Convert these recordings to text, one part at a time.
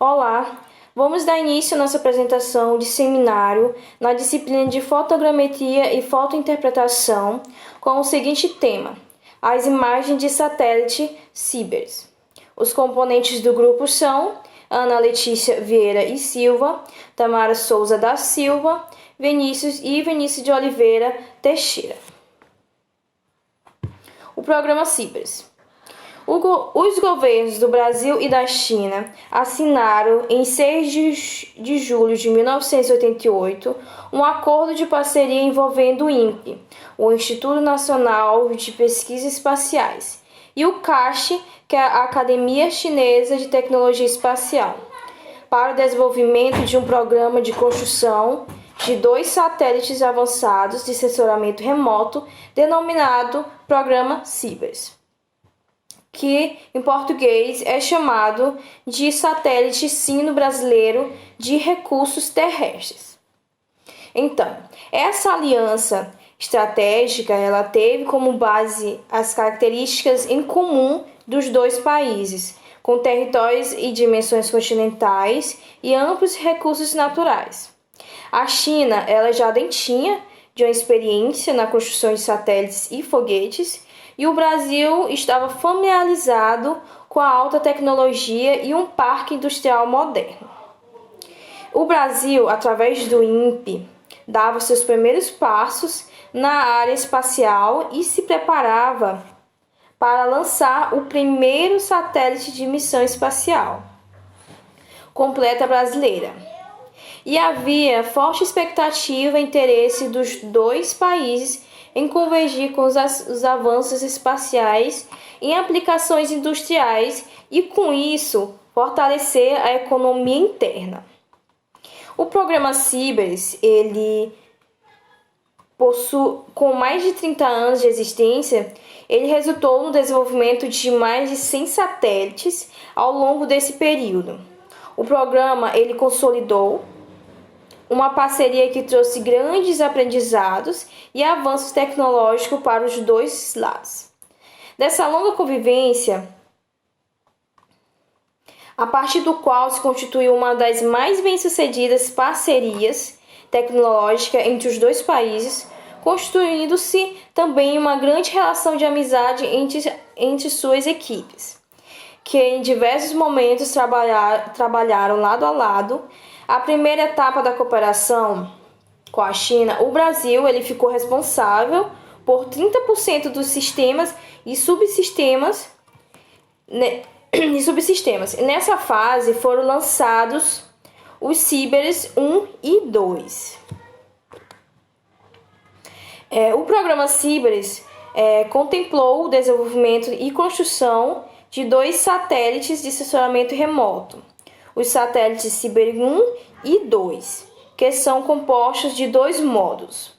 Olá, vamos dar início à nossa apresentação de seminário na disciplina de Fotogrametria e Fotointerpretação com o seguinte tema: as imagens de satélite CIBERS. Os componentes do grupo são Ana Letícia Vieira e Silva, Tamara Souza da Silva, Vinícius de Oliveira Teixeira. O programa CIBERS. Os governos do Brasil e da China assinaram, em 6 de julho de 1988, um acordo de parceria envolvendo o INPE, o Instituto Nacional de Pesquisas Espaciais, e o CAST, que é a Academia Chinesa de Tecnologia Espacial, para o desenvolvimento de um programa de construção de 2 satélites avançados de sensoramento remoto, denominado Programa CIBERS, que em português é chamado de Satélite Sino-Brasileiro de Recursos Terrestres. Então, essa aliança estratégica ela teve como base as características em comum dos dois países, com territórios e dimensões continentais e amplos recursos naturais. A China ela já tinha de uma experiência na construção de satélites e foguetes, e o Brasil estava familiarizado com a alta tecnologia e um parque industrial moderno. O Brasil, através do INPE, dava seus primeiros passos na área espacial e se preparava para lançar o primeiro satélite de missão espacial completa brasileira. E havia forte expectativa e interesse dos dois países em convergir com os avanços espaciais em aplicações industriais e, com isso, fortalecer a economia interna. O programa CIBERS, com mais de 30 anos de existência, ele resultou no desenvolvimento de mais de 100 satélites ao longo desse período. O programa ele consolidou uma parceria que trouxe grandes aprendizados e avanços tecnológicos para os dois lados. Dessa longa convivência, a partir do qual se constituiu uma das mais bem-sucedidas parcerias tecnológicas entre os dois países, constituindo-se também uma grande relação de amizade entre suas equipes, que em diversos momentos trabalharam lado a lado. A primeira etapa da cooperação com a China, o Brasil ele ficou responsável por 30% dos sistemas e subsistemas. Nessa fase foram lançados os CIBERS 1 e 2. O programa CIBERS contemplou o desenvolvimento e construção de 2 satélites de sensoramento remoto, os satélites CIBERS 1 e 2, que são compostos de 2 módulos.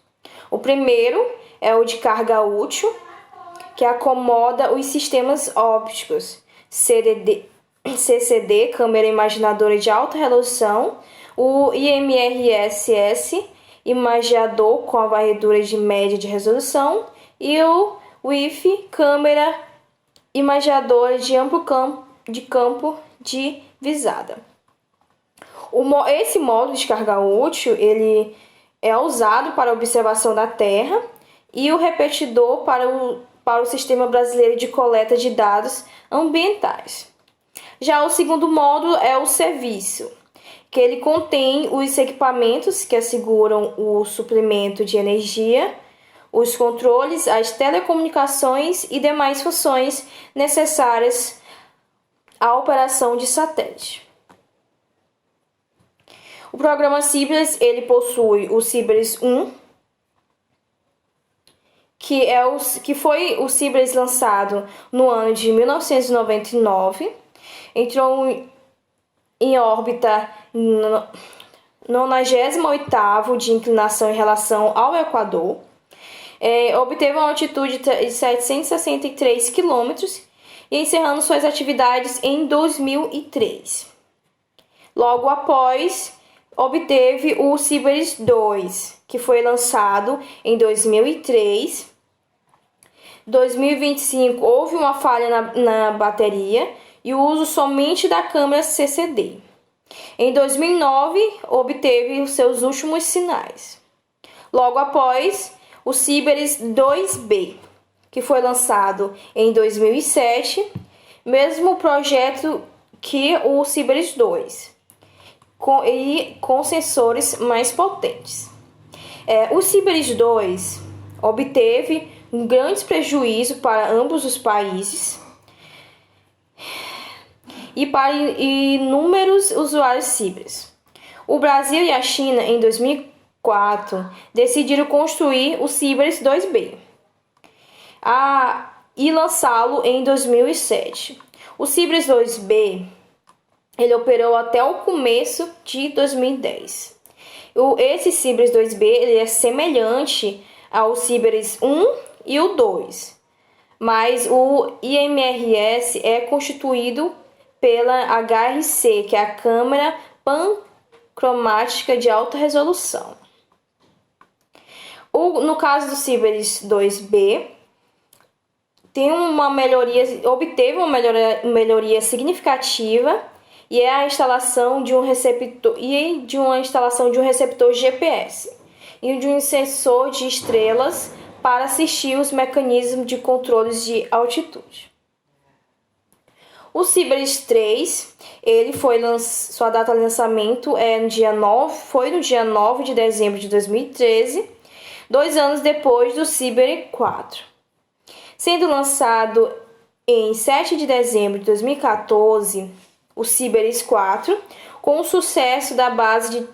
O primeiro é o de carga útil, que acomoda os sistemas ópticos CCD, câmera imaginadora de alta resolução, o IMRSS, imagiador com a varredura de média de resolução, e o Wi-Fi, câmera imagiadora de amplo campo de visada. Esse módulo de carga útil ele é usado para a observação da Terra e o repetidor para o Sistema Brasileiro de Coleta de Dados Ambientais. Já o segundo módulo é o serviço, que ele contém os equipamentos que asseguram o suprimento de energia, os controles, as telecomunicações e demais funções necessárias à operação de satélite. O programa CIBERS ele possui o CIBERS 1, que foi o CIBERS lançado no ano de 1999, entrou em órbita 98º de inclinação em relação ao Equador, obteve uma altitude de 763 km e encerrando suas atividades em 2003. Logo após, obteve o CIBERS 2, que foi lançado em 2003. 2025 houve uma falha na bateria e o uso somente da câmera CCD. Em 2009, obteve os seus últimos sinais. Logo após, o Sibris 2B, que foi lançado em 2007, mesmo projeto que o Sibris 2, com sensores mais potentes. O Sibris 2 obteve um grande prejuízo para ambos os países e para inúmeros usuários Sibris. O Brasil e a China, em 2004, decidiram construir o Sibris 2B e lançá-lo em 2007. O Sibris 2B ele operou até o começo de 2010. Esse Sibris 2B ele é semelhante ao Sibris 1 e o 2, mas o IMRS é constituído pela HRC, que é a câmera pancromática de alta resolução. No caso do Sibris 2B, obteve uma melhoria significativa e é a instalação de um receptor GPS e de um sensor de estrelas para assistir os mecanismos de controles de altitude. O Sibris 3, sua data de lançamento foi no dia 9 de dezembro de 2013, 2 anos depois do Sibris 4. Sendo lançado em 7 de dezembro de 2014, o Sibris 4, com o sucesso da base de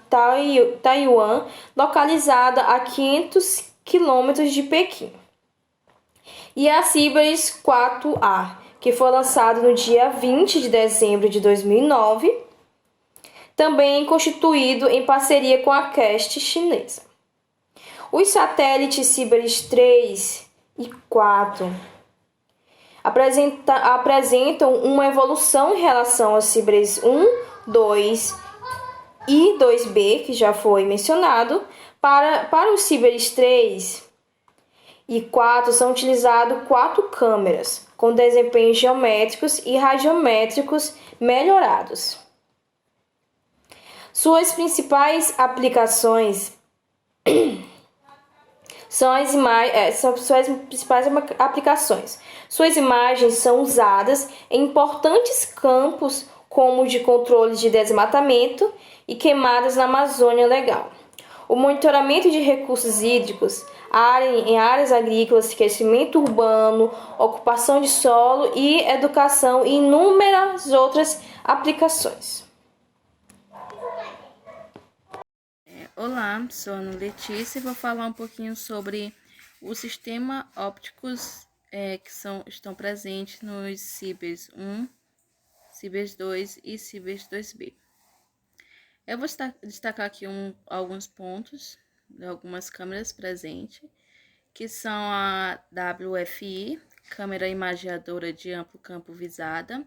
Taiwan, localizada a 500 quilômetros de Pequim. E a Sibris 4A, que foi lançado no dia 20 de dezembro de 2009, também constituído em parceria com a CAST chinesa. Os satélites Sibris 3 e 4 apresentam uma evolução em relação ao Sibris 1, 2 e 2B, que já foi mencionado. Para os Sibris 3 e 4 são utilizadas 4 câmeras, com desempenhos geométricos e radiométricos melhorados. Suas principais aplicações Suas imagens são usadas em importantes campos como de controle de desmatamento e queimadas na Amazônia Legal. O monitoramento de recursos hídricos em áreas agrícolas, crescimento urbano, ocupação de solo e educação e inúmeras outras aplicações. Olá, sou Ana Letícia e vou falar um pouquinho sobre os sistemas ópticos que estão presentes nos Sibris 1, Sibris 2 e Sibris 2B. Eu vou destacar aqui alguns pontos de algumas câmeras presentes, que são a WFI, câmera imageadora de amplo campo visada,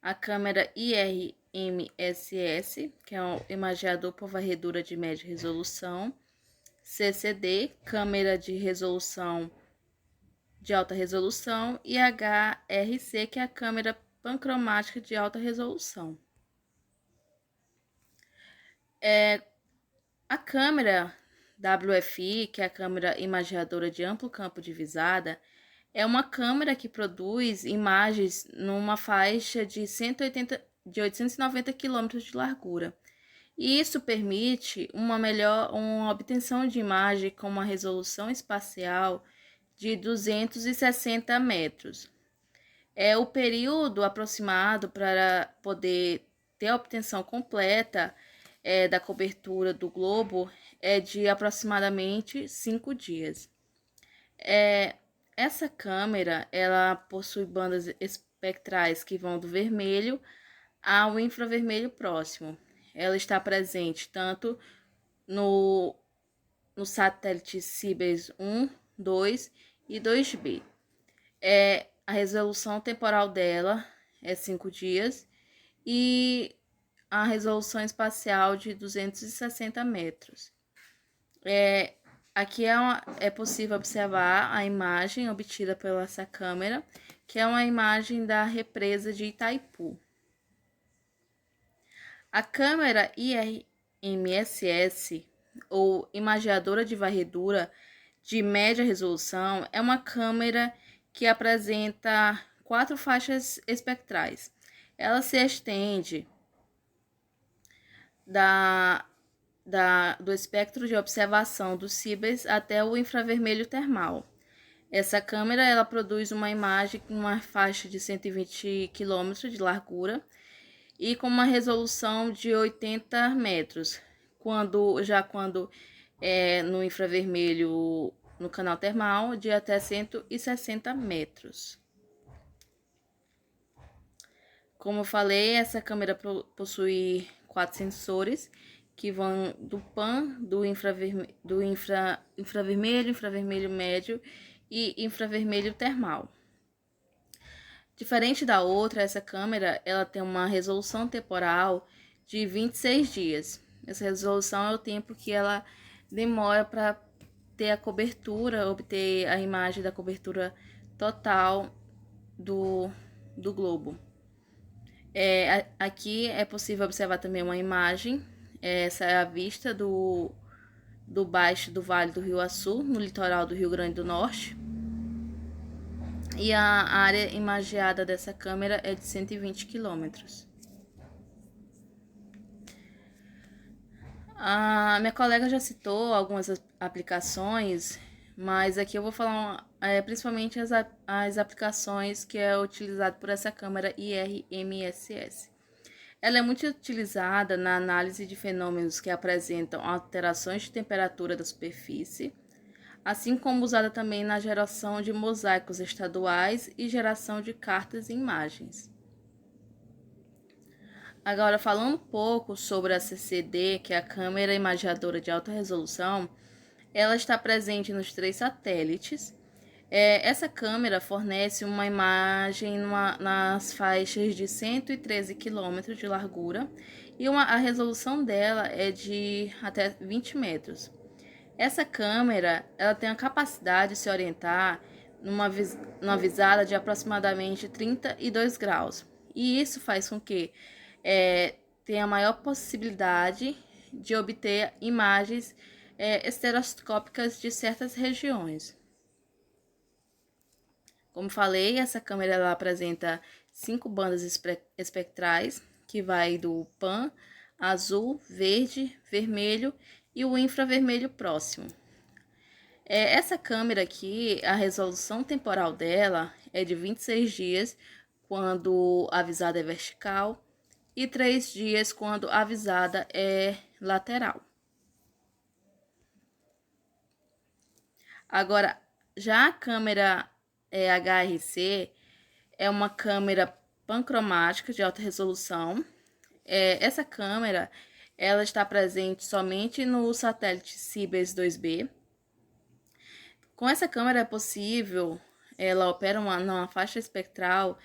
a câmera IRMSS, que é um imageador por varredura de média resolução, CCD, câmera de resolução de alta resolução, e HRC, que é a câmera pancromática de alta resolução. A câmera WFI, que é a câmera imageadora de amplo campo de visada, é uma câmera que produz imagens numa faixa de 890 km de largura. E isso permite uma obtenção de imagem com uma resolução espacial de 260 metros. O período aproximado para poder ter a obtenção completa da cobertura do globo é de aproximadamente 5 dias. Essa câmera ela possui bandas espectrais que vão do vermelho ao infravermelho próximo. Ela está presente tanto no satélite Sibris 1, 2 e 2B. A resolução temporal dela é 5 dias e a resolução espacial de 260 metros. Aqui é possível observar a imagem obtida pela essa câmera, que é uma imagem da represa de Itaipu. A câmera IRMSS, ou imageadora de varredura de média resolução, é uma câmera que apresenta 4 faixas espectrais. Ela se estende do espectro de observação dos cibers até o infravermelho termal. Essa câmera ela produz uma imagem com uma faixa de 120 km de largura e com uma resolução de 80 metros, quando no infravermelho no canal termal de até 160 metros. Como eu falei, essa câmera possui 4 sensores que vão do PAN, infravermelho, infravermelho médio e infravermelho termal. Diferente da outra, essa câmera ela tem uma resolução temporal de 26 dias. Essa resolução é o tempo que ela demora para ter a cobertura, obter a imagem da cobertura total do globo. Aqui é possível observar também uma imagem. Essa é a vista do baixo do Vale do Rio Açu, no litoral do Rio Grande do Norte. E a área imageada dessa câmera é de 120 quilômetros. A minha colega já citou algumas aplicações, mas aqui eu vou falar principalmente as aplicações que é utilizado por essa câmera IRMSS. Ela é muito utilizada na análise de fenômenos que apresentam alterações de temperatura da superfície, assim como usada também na geração de mosaicos estaduais e geração de cartas e imagens. Agora, falando um pouco sobre a CCD, que é a câmera imageadora de alta resolução, ela está presente nos 3 satélites. Essa câmera fornece uma imagem nas faixas de 113 km de largura e a resolução dela é de até 20 metros. Essa câmera ela tem a capacidade de se orientar numa visada de aproximadamente 32 graus. E isso faz com que tenha a maior possibilidade de obter imagens estereoscópicas de certas regiões. Como falei, essa câmera ela apresenta 5 bandas espectrais, que vai do PAN, azul, verde, vermelho e o infravermelho próximo. Essa câmera aqui, a resolução temporal dela é de 26 dias quando a visada é vertical e 3 dias quando a visada é lateral. Agora, já a câmera HRC é uma câmera pancromática de alta resolução. Essa câmera ela está presente somente no satélite Cibers 2B. Com essa câmera é possível, ela opera numa faixa espectral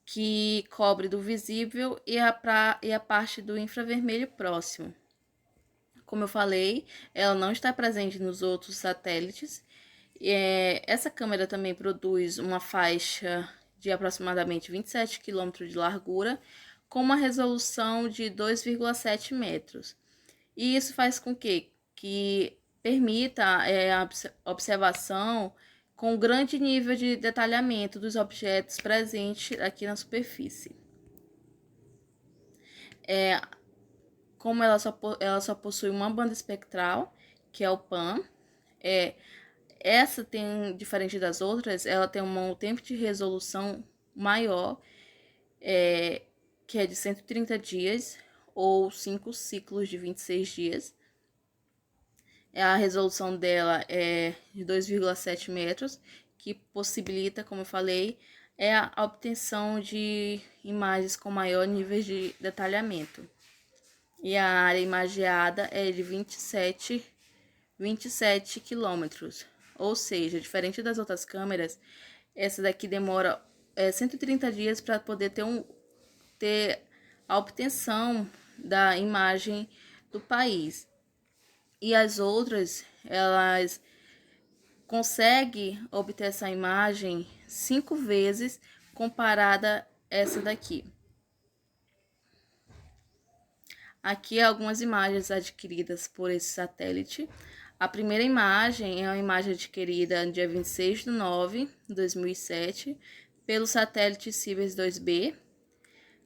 que cobre do visível e a parte do infravermelho próximo. Como eu falei, ela não está presente nos outros satélites. Essa câmera também produz uma faixa de aproximadamente 27 km de largura, com uma resolução de 2,7 metros. E isso faz com que permita a observação com grande nível de detalhamento dos objetos presentes aqui na superfície. Como ela só possui uma banda espectral, que é o PAN, essa tem, diferente das outras, ela tem um tempo de resolução maior, que é de 130 dias, ou 5 ciclos de 26 dias. A resolução dela é de 2,7 metros, que possibilita, como eu falei, a obtenção de imagens com maior nível de detalhamento. E a área imageada é de 27 quilômetros. Ou seja, diferente das outras câmeras, essa daqui demora 130 dias para poder ter a obtenção da imagem do país. E as outras, elas conseguem obter essa imagem 5 vezes comparada a essa daqui. Aqui algumas imagens adquiridas por esse satélite. A primeira imagem é uma imagem adquirida no dia 26 de nove de 2007 pelo satélite Cibers 2B,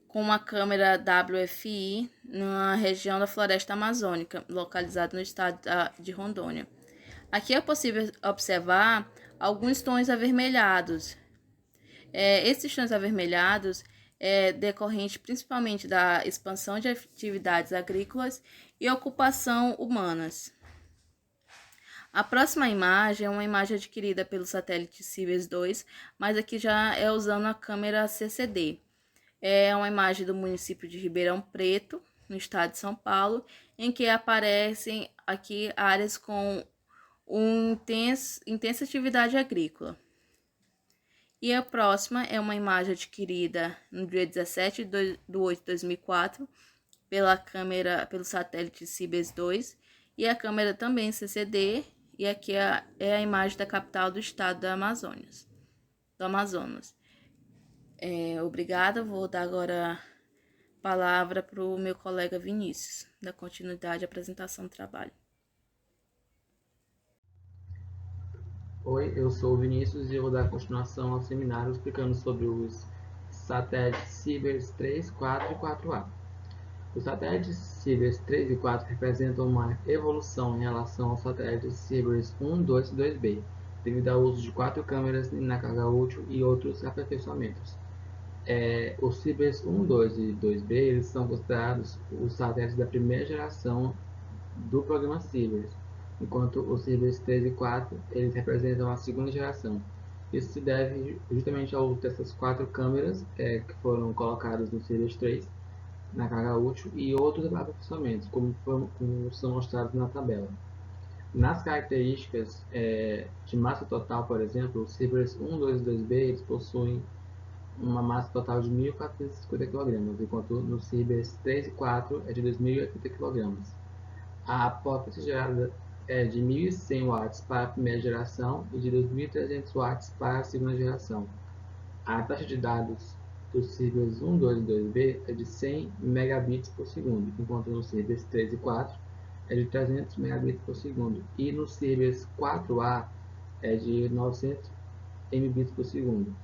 com uma câmera WFI na região da Floresta Amazônica, localizada no estado de Rondônia. Aqui é possível observar alguns tons avermelhados. Esses tons avermelhados é decorrente principalmente da expansão de atividades agrícolas e ocupação humanas. A próxima imagem é uma imagem adquirida pelo satélite Cibers 2, mas aqui já é usando a câmera CCD. É uma imagem do município de Ribeirão Preto, no estado de São Paulo, em que aparecem aqui áreas com intensa atividade agrícola. E a próxima é uma imagem adquirida no dia 17 de 8 de 2004 pelo satélite Cibers 2 e a câmera também CCD, e aqui é a imagem da capital do estado do Amazonas. Obrigada, vou dar agora a palavra para o meu colega Vinícius, da continuidade à apresentação do trabalho. Oi, eu sou o Vinícius e eu vou dar continuação ao seminário explicando sobre os satélites Cibers 3, 4 e 4A. Os satélites Cibers 3 e 4 representam uma evolução em relação aos satélites Cibers 1, 2 e 2B, devido ao uso de 4 câmeras na carga útil e outros aperfeiçoamentos. Os Cibers 1, 2 e 2B eles são considerados os satélites da primeira geração do programa Cibers, enquanto os Cibers 3 e 4 eles representam a segunda geração. Isso se deve justamente ao uso dessas 4 câmeras que foram colocadas no Cibers 3 na carga útil e outros aperfeiçoamentos, como são mostrados na tabela. Nas características de massa total, por exemplo, os Cibers 1, 2 e 2B eles possuem uma massa total de 1.450 kg, enquanto nos Cibers 3 e 4 é de 2.080 kg. A potência gerada é de 1.100 watts para a primeira geração e de 2.300 watts para a segunda geração. A taxa de dados dos Cibers 1, 2 e 2B é de 100 megabits por segundo, enquanto nos Cibers 3 e 4 é de 300 megabits por segundo, e nos Cibers 4A é de 900 mbits por segundo.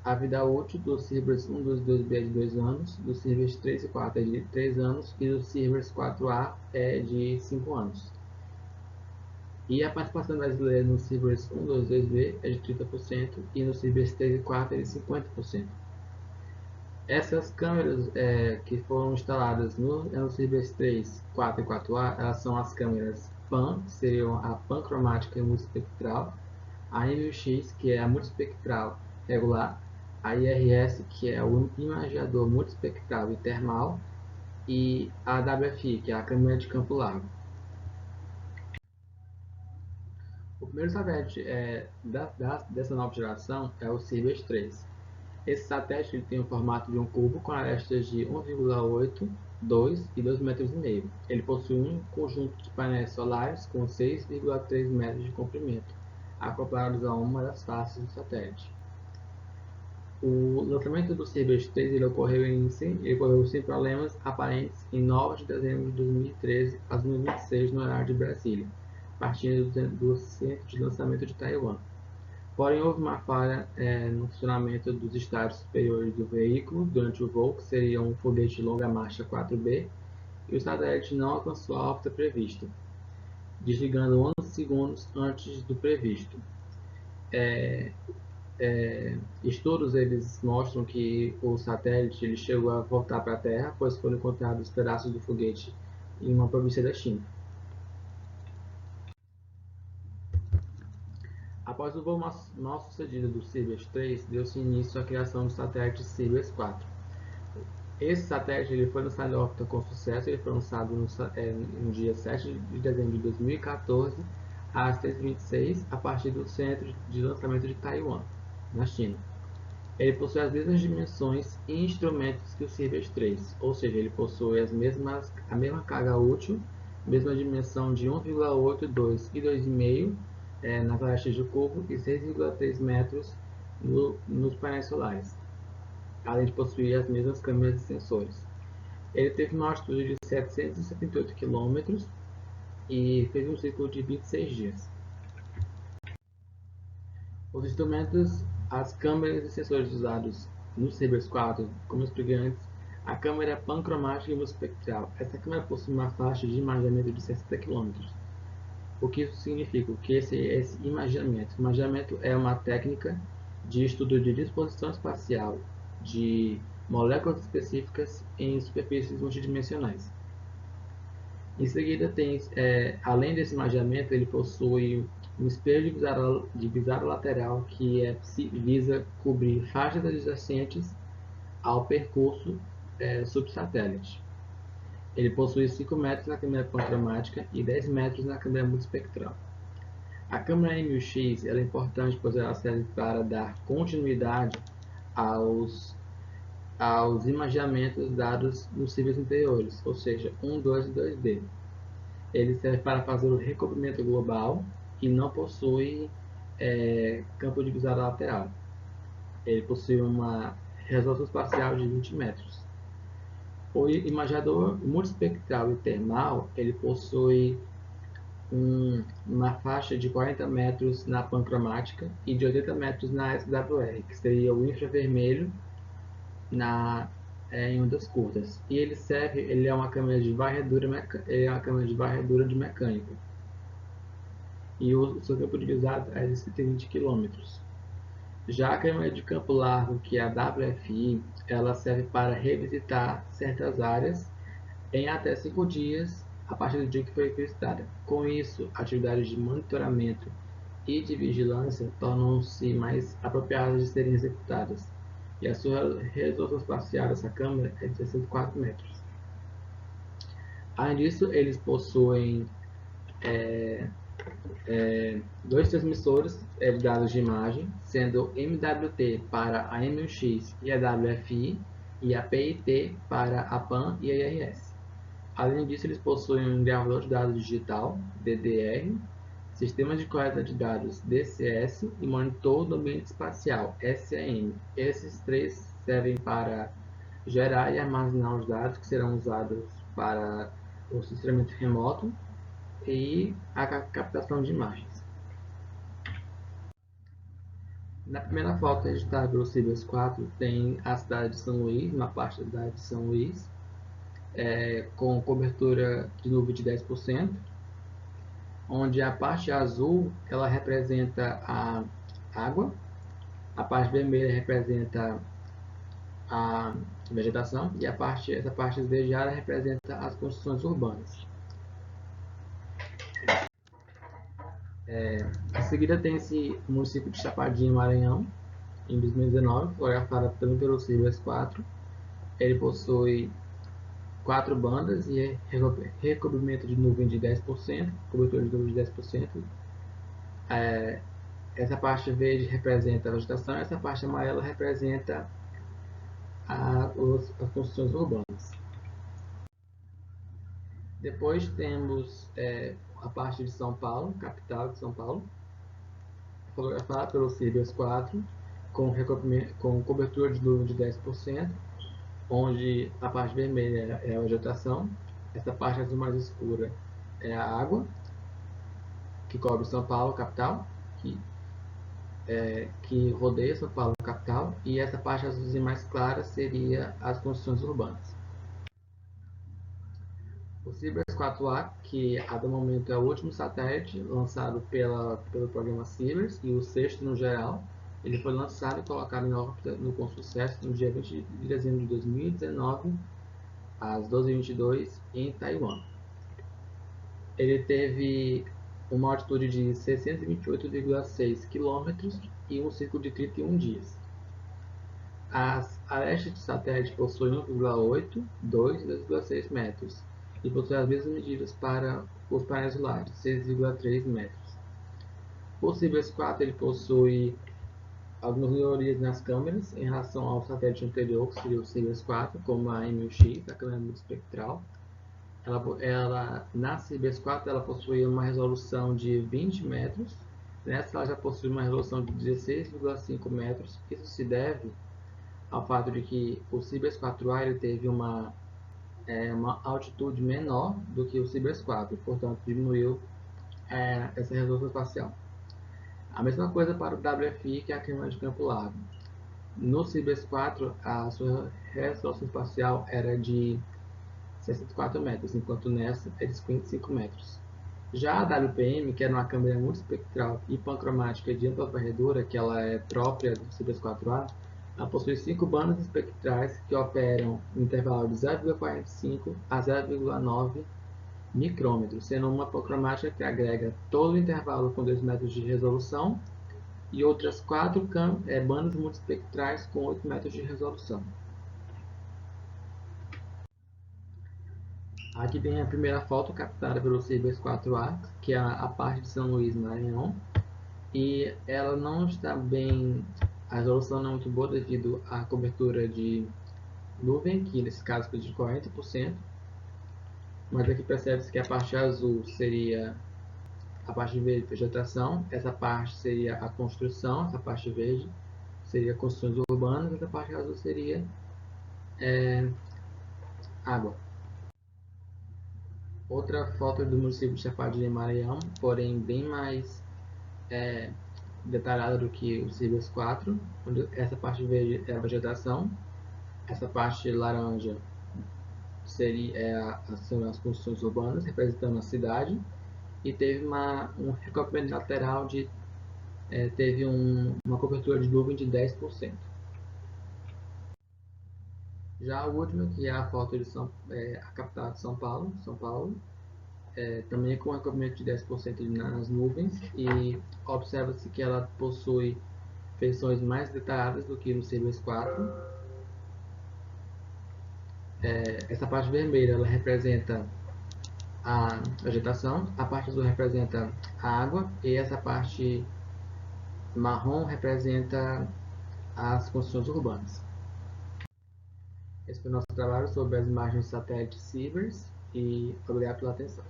A vida útil dos Cibers 1, 2 e 2B é de 2 anos, dos Cibers 3 e 4 é de 3 anos e dos Cibers 4A é de 5 anos. E a participação brasileira nos Cibers 1, 2 e 2B é de 30% e nos Cibers 3 e 4 é de 50%. Essas câmeras que foram instaladas nos Cibers 3, 4 e 4A, elas são as câmeras PAN, que seriam a pancromática e multispectral, a MX, que é a multispectral regular, a IRS, que é o imageador multispectral e termal, e a WFI, que é a câmera de campo largo. O primeiro satélite dessa nova geração é o Cibers 3. Esse satélite ele tem o formato de um cubo com arestas de 1,8, 2 e 2,5 metros. Ele possui um conjunto de painéis solares com 6,3 metros de comprimento, acoplados a uma das faces do satélite. O lançamento do Cibers 3 ele ocorreu sem problemas aparentes em 9 de dezembro de 2013 às 2026 no horário de Brasília, partindo do centro de lançamento de Taiwan. Porém, houve uma falha no funcionamento dos estágios superiores do veículo durante o voo, que seria um foguete de longa marcha 4B, e o satélite não alcançou a órbita prevista, desligando 11 segundos antes do previsto. Estudos eles mostram que o satélite ele chegou a voltar para a Terra, pois foram encontrados pedaços do foguete em uma província da China. Após o voo mal sucedido do Cibers 3, deu-se início à criação do satélite Cibers 4. Esse satélite ele foi lançado em órbita com sucesso, ele foi lançado no dia 7 de dezembro de 2014, às 6h26, a partir do centro de lançamento de Taiwan, na China. Ele possui as mesmas dimensões e instrumentos que o Cibers 3, ou seja, ele possui a mesma carga útil, mesma dimensão de 1,8, 2 e 2,5 nas arestas de cubo e 6,3 metros nos painéis solares, além de possuir as mesmas câmeras e sensores. Ele teve uma altitude de 778 km e fez um ciclo de 26 dias. Os instrumentos, as câmeras e sensores usados no Cibers 4, como expliquei antes, a câmera pancromática e multispectral. Essa câmera possui uma faixa de imaginamento de 60 km. O que isso significa? O que esse imaginamento? Imaginamento é uma técnica de estudo de disposição espacial de moléculas específicas em superfícies multidimensionais. Em seguida, além desse imaginamento, ele possui um espelho de visada lateral que visa cobrir faixas adjacentes ao percurso subsatélite. Ele possui 5 metros na câmera pancromática e 10 metros na câmera multispectral. A câmera M1000X é importante pois ela serve para dar continuidade aos imaginamentos dados nos cíveis anteriores, ou seja, 1, 2 e 2D. Ele serve para fazer o recobrimento global e não possui campo de visada lateral. Ele possui uma resolução espacial de 20 metros. O imaginador multispectral e termal, ele possui uma faixa de 40 metros na pancromática e de 80 metros na SWR, que seria o infravermelho em ondas curtas. E ele é uma câmera de varredura, de mecânica. E o seu campo de visada é de 120 km. Já a câmera de campo largo, que é a WFI, ela serve para revisitar certas áreas em até 5 dias a partir do dia que foi visitada. Com isso, atividades de monitoramento e de vigilância tornam-se mais apropriadas de serem executadas. E a sua resolução espacial dessa câmera é de 64 metros. Além disso, eles possuem dois transmissores de dados de imagem, sendo MWT para a M1X e a WFI, e a PIT para a PAN e a IRS. Além disso, eles possuem um gravador de dados digital, DDR, sistemas de coleta de dados, DCS, e monitor do ambiente espacial, SAM. Esses três servem para gerar e armazenar os dados que serão usados para o rastreamento remoto e a captação de imagens. Na primeira foto registrada pelo Cibers 4 tem a cidade de São Luís, uma parte da cidade de São Luís, com cobertura de nuvem de 10%, onde a parte azul ela representa a água, a parte vermelha representa a vegetação e essa parte esverdeada representa as construções urbanas. Em seguida tem-se o município de Chapadinho, Maranhão, em 2019, fotografado também pelo Cibers 4. Ele possui 4 bandas e recobrimento de nuvem de 10%, cobertura de nuvem de 10%. Essa parte verde representa a vegetação, essa parte amarela representa as construções urbanas. Depois temos a parte de São Paulo, capital de São Paulo, fotografada pelo Cibers 4, com cobertura de nuvem de 10%, onde a parte vermelha é a vegetação, essa parte azul mais escura é a água, que cobre São Paulo, capital, que rodeia São Paulo, capital, e essa parte azulzinha mais clara seria as construções urbanas. O Cibers 4A, que até o momento é o último satélite lançado pelo programa Cibers e o sexto no geral, ele foi lançado e colocado em órbita com sucesso no dia 20 de dezembro de 2019, às 12h22, em Taiwan. Ele teve uma altitude de 628,6 km e um ciclo de 31 dias. As arestas de satélite possuem 1,8, 2 e 2,6 metros e possuem as mesmas medidas para os painéis solares, 6,3 metros. O Cibers 4 ele possui algumas melhorias nas câmeras em relação ao satélite anterior, que seria o Cibers 4, como a M1000X, a câmera multispectral. Na Cibers 4 ela possui uma resolução de 20 metros, nessa ela já possui uma resolução de 16,5 metros. Isso se deve ao fato de que o Cibers 4A ele teve uma uma altitude menor do que o Cibers 4, portanto diminuiu essa resolução espacial. A mesma coisa para o WFI, que é a câmera de campo largo. No Cibers 4, a sua resolução espacial era de 64 metros, enquanto nessa é de 55 metros. Já a WPM, que era uma câmera multiespectral e pancromática de ampla varredura, que ela é própria do Cibers 4A, ela possui 5 bandas espectrais que operam no intervalo de 0,45 a 0,9 micrômetros, sendo uma pancromática que agrega todo o intervalo com 2 metros de resolução e outras 4 bandas multiespectrais com 8 metros de resolução. Aqui tem a primeira foto captada pelo Cibers 4A, que é a parte de São Luís, Maranhão, e ela não está bem, a resolução não é muito boa devido à cobertura de nuvem, que nesse caso foi de 40%, mas aqui percebe-se que a parte azul seria a parte verde, vegetação, essa parte seria a construção, essa parte verde seria construções urbanas, essa parte azul seria água. Outra foto do município de Chapadinha, Maranhão, porém bem mais detalhada do que o Cibers 4, onde essa parte verde é a vegetação, essa parte laranja são as construções urbanas, representando a cidade, e teve um recobrimento lateral teve uma cobertura de nuvem de 10%. Já o último, que é a foto de a capital de São Paulo, também com recobrimento de 10% nas nuvens, e observa-se que ela possui feições mais detalhadas do que no Cibers 4. Essa parte vermelha ela representa a vegetação, a parte azul representa a água e essa parte marrom representa as construções urbanas. Esse foi o nosso trabalho sobre as imagens de satélite Cibers e obrigado pela atenção.